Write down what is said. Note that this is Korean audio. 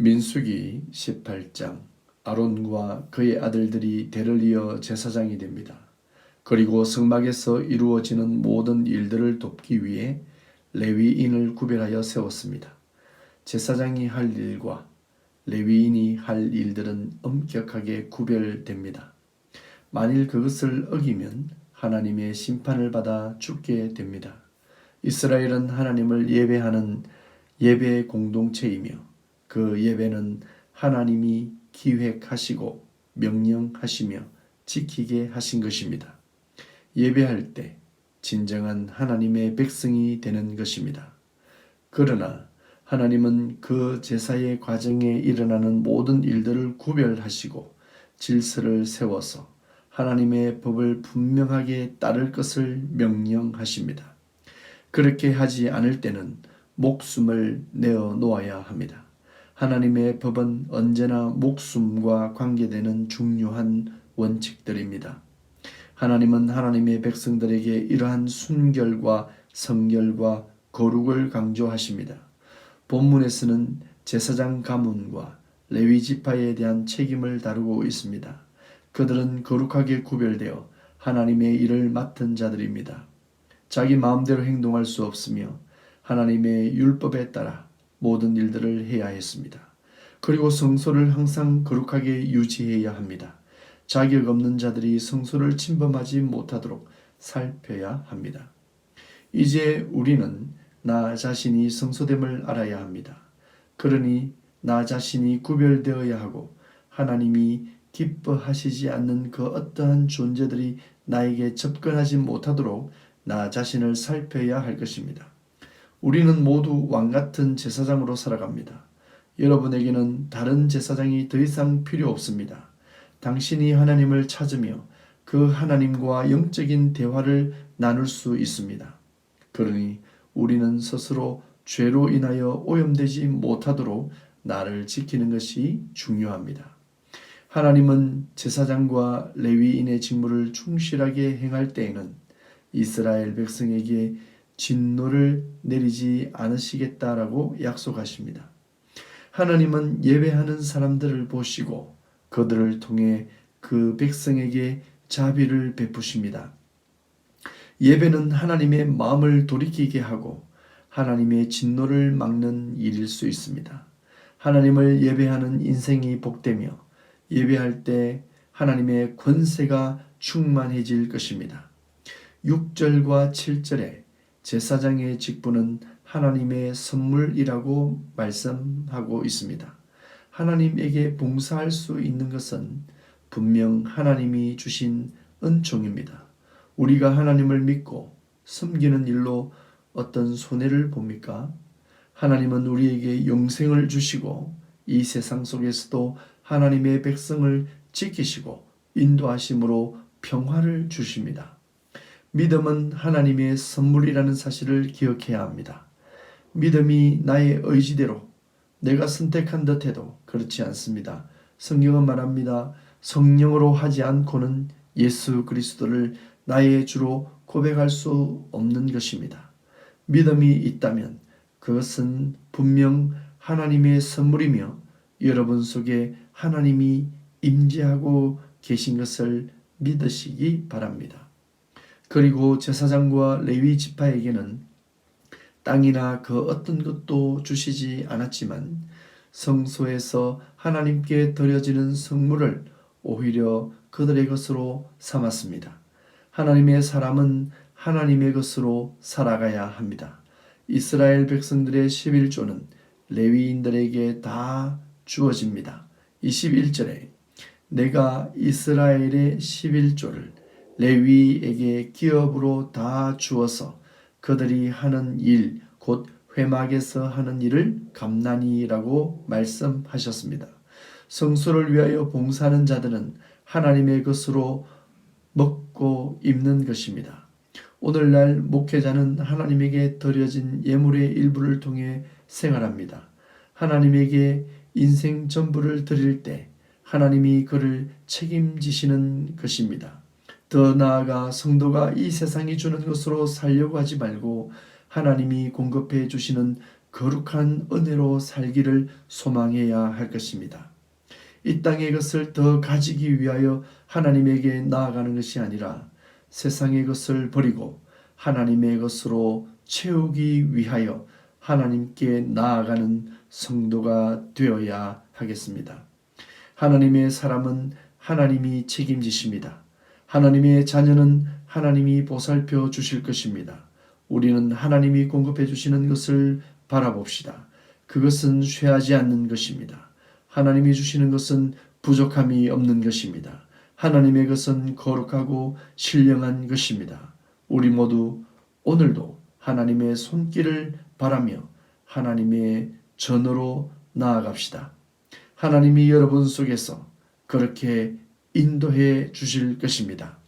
민수기 18장. 아론과 그의 아들들이 대를 이어 제사장이 됩니다. 그리고 성막에서 이루어지는 모든 일들을 돕기 위해 레위인을 구별하여 세웠습니다. 제사장이 할 일과 레위인이 할 일들은 엄격하게 구별됩니다. 만일 그것을 어기면 하나님의 심판을 받아 죽게 됩니다. 이스라엘은 하나님을 예배하는 예배 공동체이며 그 예배는 하나님이 기획하시고 명령하시며 지키게 하신 것입니다. 예배할 때 진정한 하나님의 백성이 되는 것입니다. 그러나 하나님은 그 제사의 과정에 일어나는 모든 일들을 구별하시고 질서를 세워서 하나님의 법을 분명하게 따를 것을 명령하십니다. 그렇게 하지 않을 때는 목숨을 내어 놓아야 합니다. 하나님의 법은 언제나 목숨과 관계되는 중요한 원칙들입니다. 하나님은 하나님의 백성들에게 이러한 순결과 성결과 거룩을 강조하십니다. 본문에서는 제사장 가문과 레위 지파에 대한 책임을 다루고 있습니다. 그들은 거룩하게 구별되어 하나님의 일을 맡은 자들입니다. 자기 마음대로 행동할 수 없으며 하나님의 율법에 따라 모든 일들을 해야 했습니다. 그리고 성소를 항상 거룩하게 유지해야 합니다. 자격 없는 자들이 성소를 침범하지 못하도록 살펴야 합니다. 이제 우리는 나 자신이 성소됨을 알아야 합니다. 그러니 나 자신이 구별되어야 하고 하나님이 기뻐하시지 않는 그 어떠한 존재들이 나에게 접근하지 못하도록 나 자신을 살펴야 할 것입니다. 우리는 모두 왕같은 제사장으로 살아갑니다. 여러분에게는 다른 제사장이 더 이상 필요 없습니다. 당신이 하나님을 찾으며 그 하나님과 영적인 대화를 나눌 수 있습니다. 그러니 우리는 스스로 죄로 인하여 오염되지 못하도록 나를 지키는 것이 중요합니다. 하나님은 제사장과 레위인의 직무를 충실하게 행할 때에는 이스라엘 백성에게 진노를 내리지 않으시겠다라고 약속하십니다. 하나님은 예배하는 사람들을 보시고 그들을 통해 그 백성에게 자비를 베푸십니다. 예배는 하나님의 마음을 돌이키게 하고 하나님의 진노를 막는 일일 수 있습니다. 하나님을 예배하는 인생이 복되며 예배할 때 하나님의 권세가 충만해질 것입니다. 6절과 7절에 제사장의 직분은 하나님의 선물이라고 말씀하고 있습니다. 하나님에게 봉사할 수 있는 것은 분명 하나님이 주신 은총입니다. 우리가 하나님을 믿고 섬기는 일로 어떤 손해를 봅니까? 하나님은 우리에게 영생을 주시고 이 세상 속에서도 하나님의 백성을 지키시고 인도하심으로 평화를 주십니다. 믿음은 하나님의 선물이라는 사실을 기억해야 합니다. 믿음이 나의 의지대로 내가 선택한 듯 해도 그렇지 않습니다. 성경은 말합니다. 성령으로 하지 않고는 예수 그리스도를 나의 주로 고백할 수 없는 것입니다. 믿음이 있다면 그것은 분명 하나님의 선물이며 여러분 속에 하나님이 임재하고 계신 것을 믿으시기 바랍니다. 그리고 제사장과 레위 지파에게는 땅이나 그 어떤 것도 주시지 않았지만 성소에서 하나님께 드려지는 성물을 오히려 그들의 것으로 삼았습니다. 하나님의 사람은 하나님의 것으로 살아가야 합니다. 이스라엘 백성들의 11조는 레위인들에게 다 주어집니다. 21절에 내가 이스라엘의 11조를 레위에게 기업으로 다 주어서 그들이 하는 일, 곧 회막에서 하는 일을 감나니라고 말씀하셨습니다. 성소를 위하여 봉사하는 자들은 하나님의 것으로 먹고 입는 것입니다. 오늘날 목회자는 하나님에게 드려진 예물의 일부를 통해 생활합니다. 하나님에게 인생 전부를 드릴 때 하나님이 그를 책임지시는 것입니다. 더 나아가 성도가 이 세상이 주는 것으로 살려고 하지 말고 하나님이 공급해 주시는 거룩한 은혜로 살기를 소망해야 할 것입니다. 이 땅의 것을 더 가지기 위하여 하나님에게 나아가는 것이 아니라 세상의 것을 버리고 하나님의 것으로 채우기 위하여 하나님께 나아가는 성도가 되어야 하겠습니다. 하나님의 사람은 하나님이 책임지십니다. 하나님의 자녀는 하나님이 보살펴 주실 것입니다. 우리는 하나님이 공급해 주시는 것을 바라봅시다. 그것은 쇠하지 않는 것입니다. 하나님이 주시는 것은 부족함이 없는 것입니다. 하나님의 것은 거룩하고 신령한 것입니다. 우리 모두 오늘도 하나님의 손길을 바라며 하나님의 전으로 나아갑시다. 하나님이 여러분 속에서 그렇게 인도해 주실 것입니다.